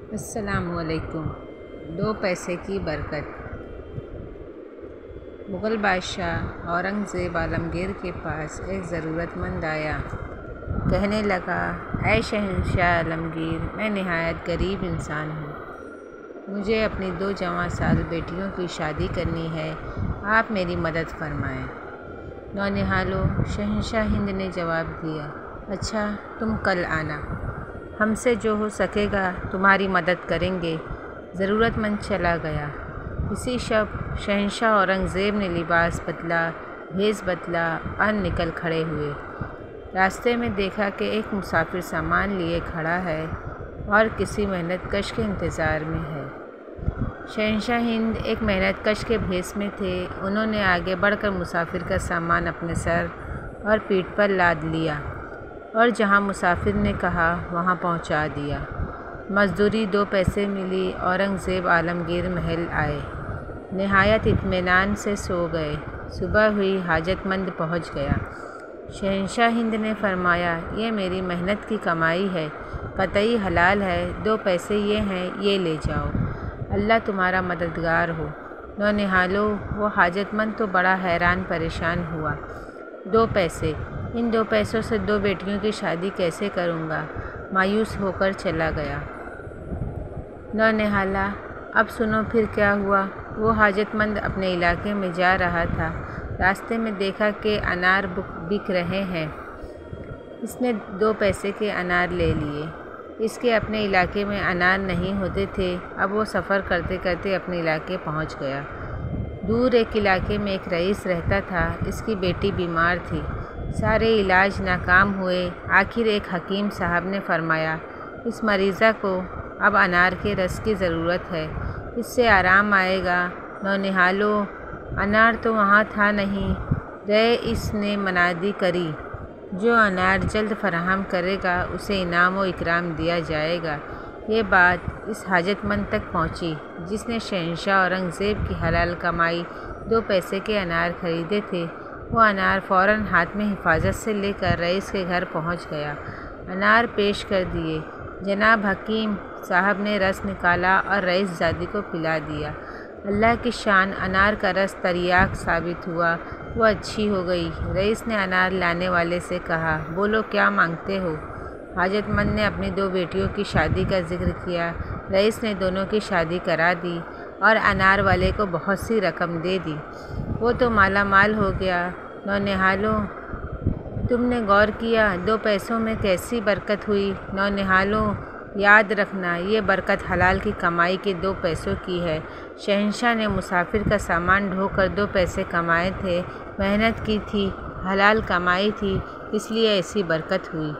السلام علیکم۔ دو پیسے کی برکت۔ مغل بادشاہ اورنگزیب عالمگیر کے پاس ایک ضرورت مند آیا۔ کہنے لگا، اے شہنشاہ عالمگیر، میں نہایت غریب انسان ہوں۔ مجھے اپنی 2 جوان سال بیٹیوں کی شادی کرنی ہے، آپ میری مدد فرمائیں۔ نونہالوں، شہنشاہ ہند نے جواب دیا، اچھا تم کل آنا، ہم سے جو ہو سکے گا تمہاری مدد کریں گے۔ ضرورت مند چلا گیا۔ اسی شب شہنشاہ اورنگزیب نے لباس بدلا، بھیس بدلا اور نکل کھڑے ہوئے۔ راستے میں دیکھا کہ ایک مسافر سامان لیے کھڑا ہے اور کسی محنت کش کے انتظار میں ہے۔ شہنشاہ ہند ایک محنت کش کے بھیس میں تھے۔ انہوں نے آگے بڑھ کر مسافر کا سامان اپنے سر اور پیٹھ پر لاد لیا اور جہاں مسافر نے کہا وہاں پہنچا دیا۔ مزدوری 2 پیسے ملی۔ اورنگزیب عالمگیر محل آئے، نہایت اطمینان سے سو گئے۔ صبح ہوئی، حاجت مند پہنچ گیا۔ شہنشاہ ہند نے فرمایا، یہ میری محنت کی کمائی ہے، قطعی حلال ہے، 2 پیسے یہ ہیں، یہ لے جاؤ، اللہ تمہارا مددگار ہو۔ نونہالوں، وہ حاجت مند تو بڑا حیران پریشان ہوا۔ 2 پیسے، ان 2 پیسوں سے 2 بیٹیوں کی شادی کیسے کروں گا؟ مایوس ہو کر چلا گیا۔ نونہالا، اب سنو پھر کیا ہوا۔ وہ حاجت مند اپنے علاقے میں جا رہا تھا، راستے میں دیکھا کہ انار بک رہے ہیں۔ اس نے 2 پیسے کے انار لے لیے۔ اس کے اپنے علاقے میں انار نہیں ہوتے تھے۔ اب وہ سفر کرتے کرتے اپنے علاقے پہنچ گیا۔ دور ایک علاقے میں ایک رئیس رہتا تھا، اس کی بیٹی بیمار تھی۔ سارے علاج ناکام ہوئے۔ آخر ایک حکیم صاحب نے فرمایا، اس مریضہ کو اب انار کے رس کی ضرورت ہے، اس سے آرام آئے گا۔ نونہالوں، انار تو وہاں تھا نہیں۔ رئیس نے منادی کری، جو انار جلد فراہم کرے گا اسے انعام و اکرام دیا جائے گا۔ یہ بات اس حاجت مند تک پہنچی جس نے شہنشاہ اورنگزیب کی حلال کمائی 2 پیسے کے انار خریدے تھے۔ وہ انار فوراً ہاتھ میں حفاظت سے لے کر رئیس کے گھر پہنچ گیا۔ انار پیش کر دیے۔ جناب حکیم صاحب نے رس نکالا اور رئیس زادی کو پلا دیا۔ اللہ کی شان، انار کا رس تریاک ثابت ہوا، وہ اچھی ہو گئی۔ رئیس نے انار لانے والے سے کہا، بولو کیا مانگتے ہو؟ حاجت مند نے اپنی 2 بیٹیوں کی شادی کا ذکر کیا۔ رئیس نے دونوں کی شادی کرا دی اور انار والے کو بہت سی رقم دے دی۔ وہ تو مالا مال ہو گیا۔ نونہالوں، تم نے غور کیا 2 پیسوں میں کیسی برکت ہوئی؟ نونہالوں، یاد رکھنا، یہ برکت حلال کی کمائی کے 2 پیسوں کی ہے۔ شہنشاہ نے مسافر کا سامان ڈھو کر 2 پیسے کمائے تھے، محنت کی تھی، حلال کمائی تھی، اس لیے ایسی برکت ہوئی۔